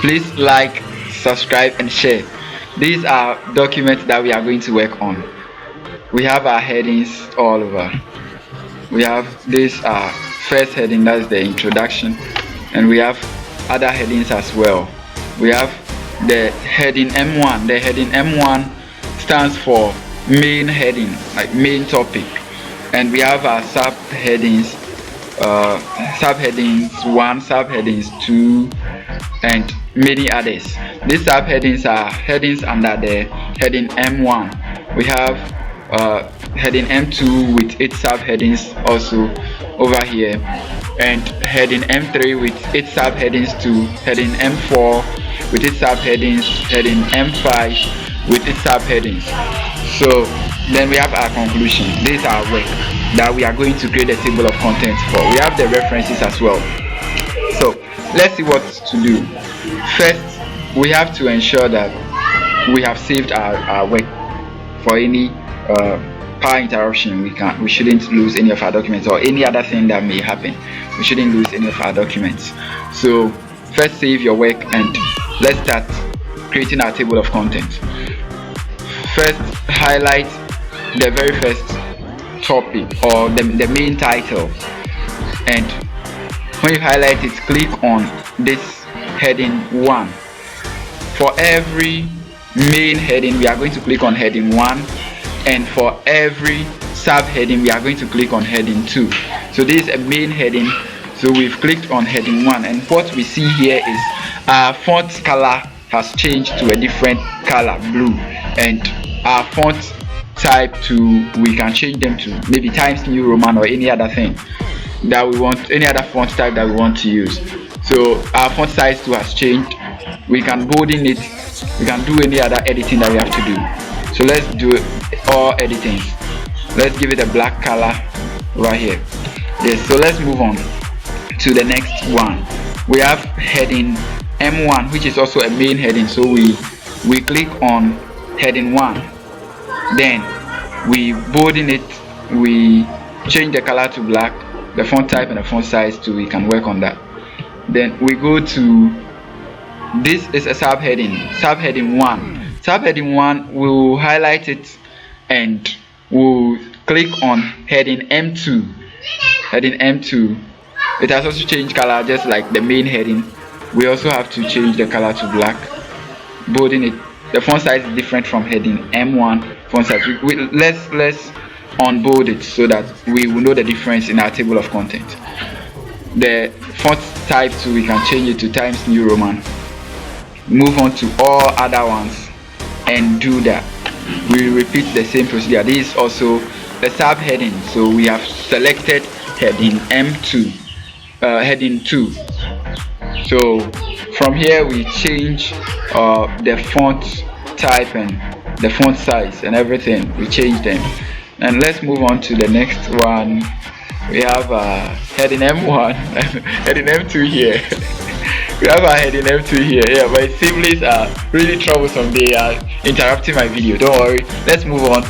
Please like, subscribe and share. These are documents that we are going to work on. We have our headings all over. We have this first heading, that's the introduction, and we have other headings as well. We have the heading M1. The heading M1 stands for main heading, like main topic, and we have our subheadings, subheadings 1, subheadings 2, and many others. These subheadings are headings under the heading M1. We have heading M2 with its subheadings also over here, and heading M3 with its subheadings to heading M4 with its subheadings, heading M5 with its subheadings. So then we have our conclusion. This is our work that we are going to create a table of contents for. We have the references as well. So let's see what to do. First, we have to ensure that we have saved our work. For any power interruption, we shouldn't lose any of our documents, or any other thing that may happen, we shouldn't lose any of our documents. So first, save your work and let's start creating our table of contents. First, highlight the very first topic, or the main title, and when you highlight it, click on this heading 1. For every main heading, we are going to click on heading 1, and for every subheading, we are going to click on heading 2. So this is a main heading, so we've clicked on heading 1, and what we see here is our font color has changed to a different color, blue, and our font type we can change them to maybe Times New Roman or any other thing that we want, any other font type that we want to use. So our font size too has changed. We can bolden it, we can do any other editing that we have to do. So let's do all editing. Let's give it a black color right here. Yes, so let's move on to the next one. We have heading M1, which is also a main heading, so we click on heading 1, then we bolden it, we change the color to black, the font type and the font size too, we can work on that. Then we go to, this is a subheading 1. Subheading 1, we'll highlight it and we'll click on heading M2. Heading M2, it has also changed color just like the main heading. We also have to change the color to black, bolden it. The font size is different from heading M1 font size. Let's unbold it so that we will know the difference in our table of content. The font type too, we can change it to Times New Roman. Move on to all other ones and do that. We repeat the same procedure. This is also the subheading, so we have selected heading M2, heading 2. So from here we change the font type and the font size and everything, we change them. And let's move on to the next one. We have heading M1 heading M2 here. We have our heading M2 here. Yeah, my siblings are really troublesome. They are interrupting my video. Don't worry, let's move on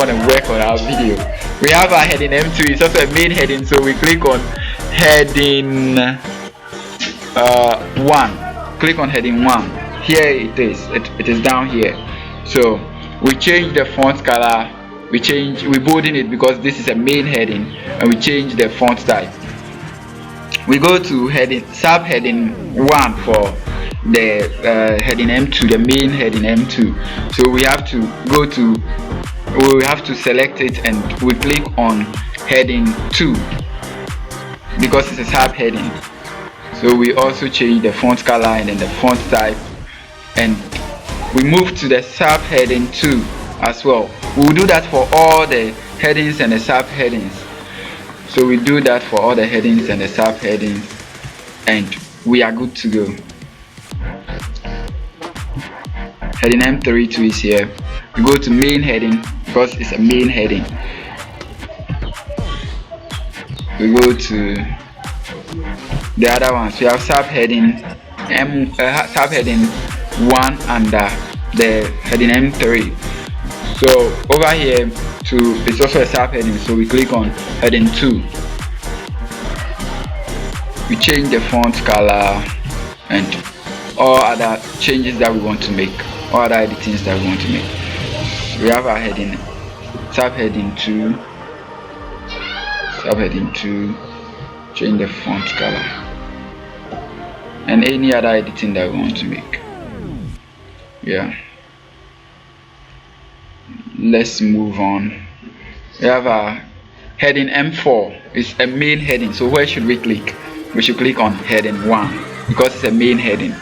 and work on our video. We have our heading M2. It's also a main heading, so we click on heading 1. Click on heading 1. Here it is. It is down here. So we change the font color, we bolden it because this is a main heading, and we change the font type. We go to subheading 1 for the heading M2, the main heading M2. So we have to select it and we click on heading 2 because it's a subheading. So we also change the font color and then the font type, and we move to the subheading 2 as well. We will do that for all the headings and the subheadings. So we do that for all the headings and the subheadings, and we are good to go. Heading M3 too is here. We go to main heading because it's a main heading. We go to the other ones. We have subheading subheading 1 under the heading M3. So over here it's also a subheading, so we click on heading 2. We change the font color and all other changes that we want to make, all other editings that we want to make. We have our heading, subheading 2, change the font color, and any other editing that we want to make. Yeah, let's move on. We have our heading M4. It's a main heading, so where should we click? We should click on heading 1 because it's a main heading.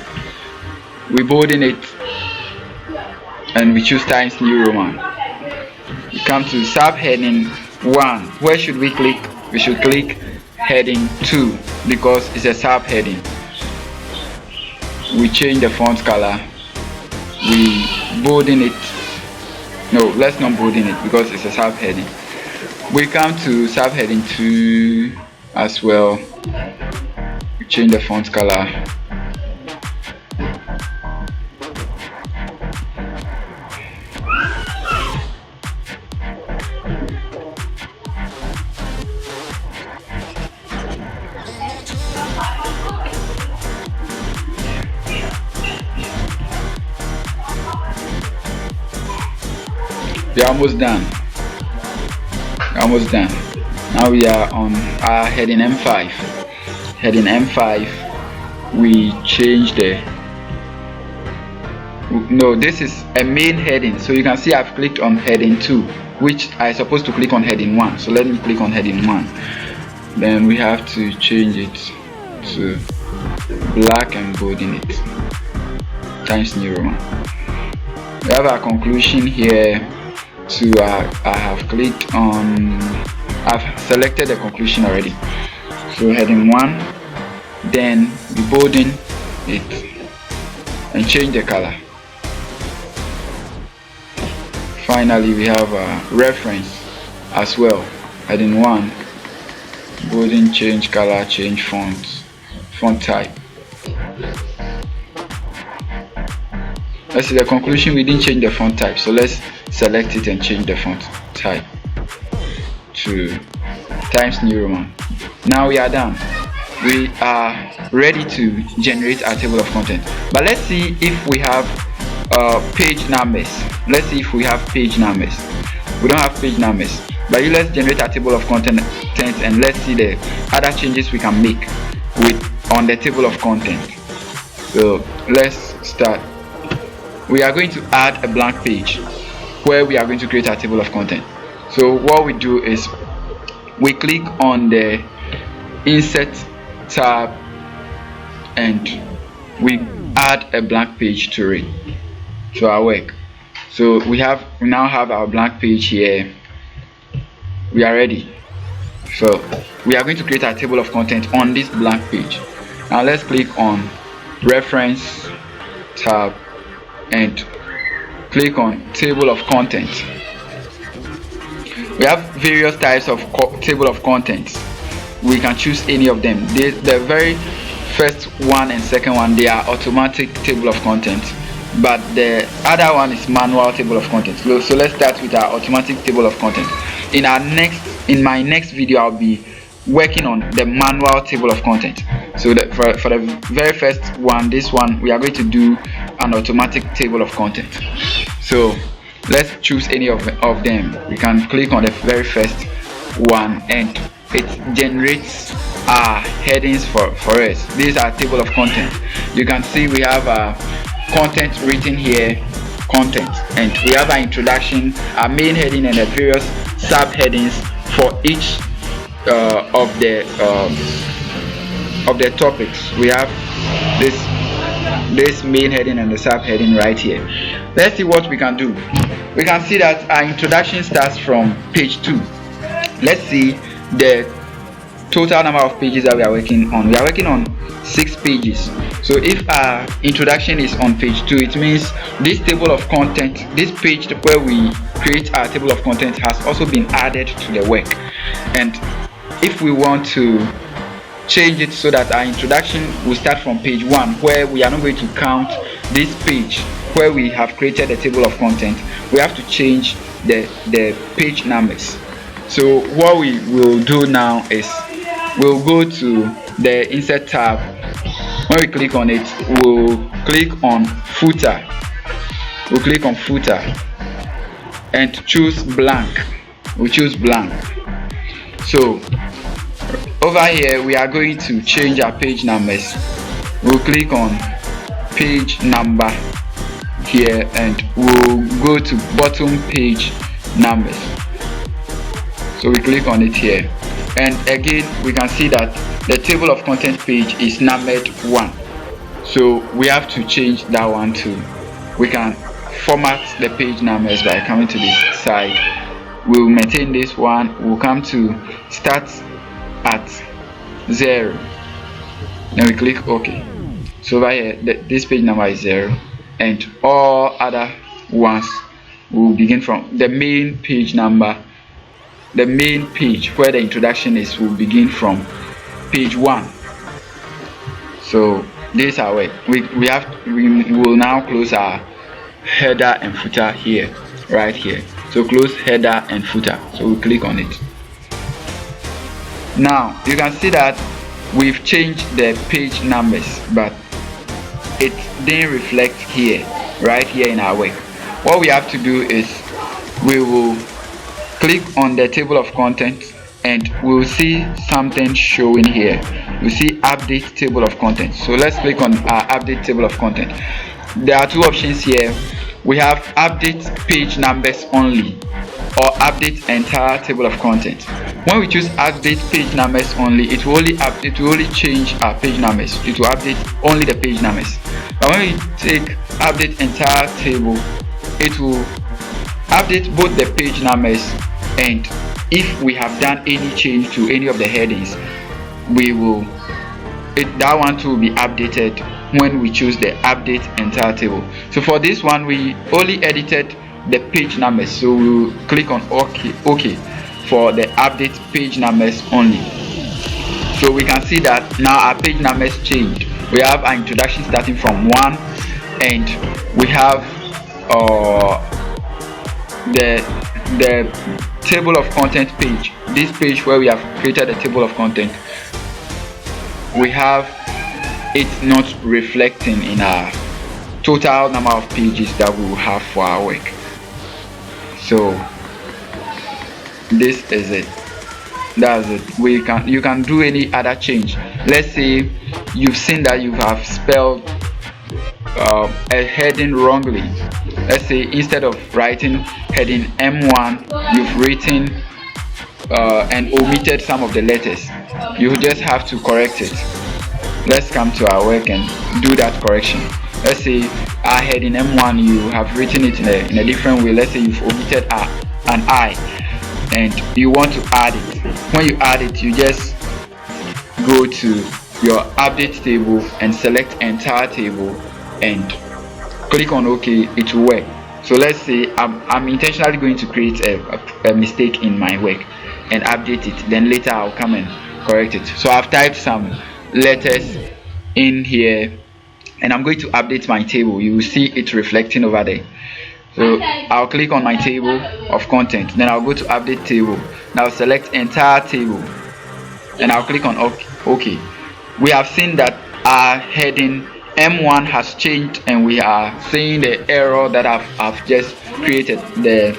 We bolding it and we choose Times New Roman. We come to subheading 1. Where should we click? We should click heading 2 because it's a subheading. We change the font color. We bolding it. No, let's not bolding it because it's a subheading. We come to subheading 2 as well. We change the font color. We're almost done. Now we are on our heading M5. Heading M5, we change this is a main heading, so you can see I've clicked on heading 2, which I supposed to click on heading 1. So let me click on heading 1. Then we have to change it to black and bolding it, Times New Roman. We have our conclusion here. I have clicked on, I've selected the conclusion already. So heading 1, then we bolding it and change the color. Finally, we have a reference as well. Heading 1, bolding, change color, change font type. Let's see the conclusion. We didn't change the font type, so let's select it and change the font type to Times New Roman. Now we are done. We are ready to generate our table of content. But let's see if we have page numbers. Let's see if we have page numbers. We don't have page numbers, but let's generate our table of content and let's see the other changes we can make on the table of content. So let's start. We are going to add a blank page where we are going to create our table of content. So what we do is we click on the insert tab and we add a blank page to it, to our work. So we now have our blank page here. We are ready. So we are going to create our table of content on this blank page. Now let's click on reference tab and click on table of content. We have various types of table of contents. We can choose any of them. The very first one and second one, they are automatic table of content, but the other one is manual table of content. So let's start with our automatic table of content. In my next video, I'll be working on the manual table of content. So for the very first one, this one, we are going to do an automatic table of content. So let's choose any of them. We can click on the very first one and it generates our headings for us. These are table of content. You can see we have content written here, content, and we have our introduction, our main heading, and the various subheadings for each of the topics. We have this main heading and the subheading right here. Let's see what we can do. We can see that our introduction starts from page 2. Let's see the total number of pages that we are working on. We are working on 6 pages. So if our introduction is on page 2, it means this table of content, this page where we create our table of content, has also been added to the work. And if we want to change it so that our introduction will start from page 1, where we are not going to count this page where we have created a table of content, we have to change the page numbers. So what we will do now is we'll go to the insert tab. When we click on it, we'll click on footer. We'll click on footer and choose blank. We'll choose blank. So over here we are going to change our page numbers. We'll click on page number here and we'll go to bottom page numbers. So we click on it here, and again we can see that the table of content page is numbered 1. So we have to change that one too. We can format the page numbers by coming to this side. We'll maintain this one. We'll come to start at 0. Then we click OK. So over here this page number is 0, and all other ones will begin from the main page number. The main page where the introduction is will begin from page 1. So this is our way. We will now close our header and footer here, right here. So close header and footer. So we click on it. Now you can see that we've changed the page numbers, but it didn't reflect here, right here in our work. What we have to do is we will click on the table of contents and we'll see something showing here. We'll see update table of contents. So let's click on our update table of content. There are two options here. We have update page numbers only or update entire table of content. When we choose update page numbers only, it will only change our page numbers. It will update only the page numbers. But when we take update entire table, it will update both the page numbers, and if we have done any change to any of the headings, that one too will be updated when we choose the update entire table. So for this one we only edited the page numbers, so we'll click on OK for the update page numbers only. So we can see that now our page numbers changed. We have our introduction starting from 1, and we have the table of content page. This page where we have created a table of content, we have it not reflecting in our total number of pages that we will have for our work. So this is it. That's it. You can do any other change. Let's say you've seen that you have spelled a heading wrongly. Let's say instead of writing heading M1, you've written and omitted some of the letters. You just have to correct it. Let's come to our work and do that correction. Let's say our heading M1, you have written it in a different way. Let's say you've omitted an I and you want to add it. When you add it, you just go to your update table and select entire table and click on OK. It will work. So let's say I'm intentionally going to create a mistake in my work and update it, then later I'll come and correct it. So I've typed some letters in here and I'm going to update my table. You will see it reflecting over there. So I'll click on my table of content, then I'll go to update table. Now select entire table and I'll click on OK. We have seen that our heading M1 has changed and we are seeing the error that I've just created. The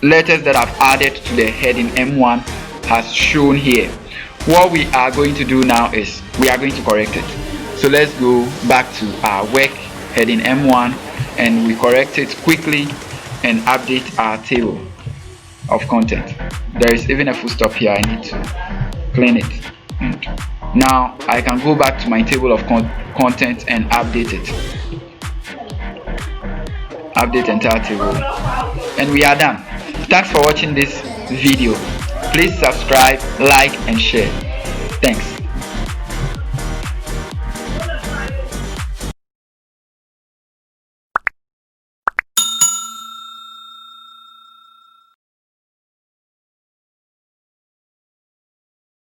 letters that I've added to the heading M1 has shown here. What we are going to do now is we are going to correct it. So let's go back to our work heading M1 and we correct it quickly and update our table of content. There is even a full stop here. I need to clean it. And now I can go back to my table of content and update it. Update entire table, and we are done. Thanks for watching this video. Please subscribe, like and share. Thanks.